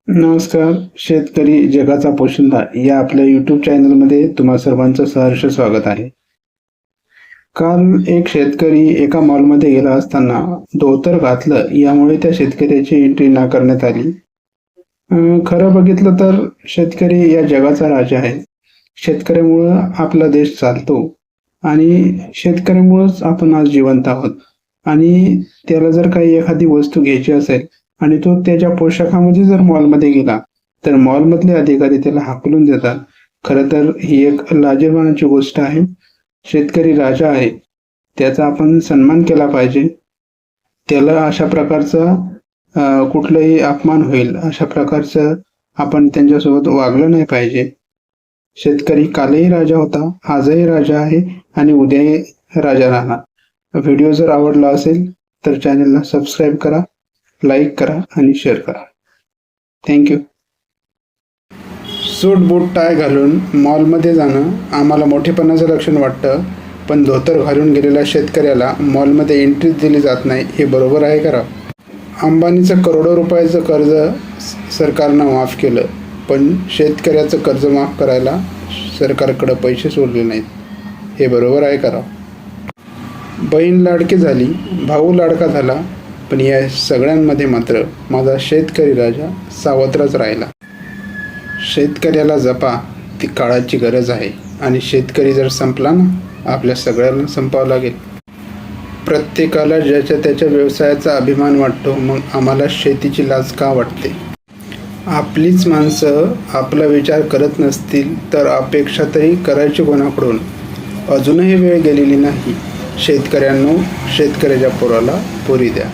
नमस्कार. शेतकरी जगाचा पोशिंदा या आपल्या यूट्यूब चॅनलमध्ये तुम्हा सर्वांचं सहर्ष स्वागत आहे. काल एक शेतकरी एका मॉलमध्ये गेला असताना धोतर घातलं यामुळे त्या शेतकऱ्याची एंट्री नाकारण्यात आली. खरं बघितलं तर शेतकरी या जगाचा राजा आहे. शेतकऱ्यामुळं आपला देश चालतो आणि शेतकऱ्यामुळंच आपण आज जिवंत आहोत. आणि त्याला जर काही एखादी वस्तू घ्यायची असेल आणि तो त्याच्या पोशाखामध्ये जर मॉलमध्ये गेला तर मॉलमधले अधिकारी त्याला हाकलून देतात. खरं तर ही एक लाजिरवाण्याची गोष्ट आहे. शेतकरी राजा आहे, त्याचा आपण सन्मान केला पाहिजे. त्याला अशा प्रकारचा कुठलाही अपमान होईल अशा प्रकारचं आपण त्यांच्यासोबत वागलं नाही पाहिजे. शेतकरी कालही राजा होता, आजही राजा आहे आणि उद्याही राजा राहणार. व्हिडिओ जर आवडला असेल तर चॅनलला सबस्क्राईब करा, लाईक करा आणि शेअर करा. थँक्यू. सूट बूट टाय घालून मॉलमध्ये जाणं आम्हाला मोठेपणाचं लक्षण वाटतं, पण धोतर घालून गेलेल्या शेतकऱ्याला मॉलमध्ये एंट्रीच दिली जात नाही. हे बरोबर आहे का? अंबानीचं करोडो रुपयाचं कर्ज सरकारनं माफ केलं, पण शेतकऱ्याचं कर्ज माफ करायला सरकारकडं पैसे सोडले नाहीत. हे बरोबर आहे का? बहीण लाडकी झाली, भाऊ लाडका झाला, पण या सगळ्यांमध्ये मात्र माझा शेतकरी राजा सावत्रच राहिला. शेतकऱ्याला जपा, ती काळाची गरज आहे. आणि शेतकरी जर संपला ना, आपल्या सगळ्यांना संपावं लागेल. प्रत्येकाला ज्याच्या त्याच्या व्यवसायाचा अभिमान वाटतो, मग आम्हाला शेतीची लाज का वाटते? आपलीच माणसं आपला विचार करत नसतील तर अपेक्षा तरी करायची कोणाकडून? अजूनही वेळ गेलेली नाही. शेतकऱ्यांनो, शेतकऱ्याच्या पोराला पोरी द्या.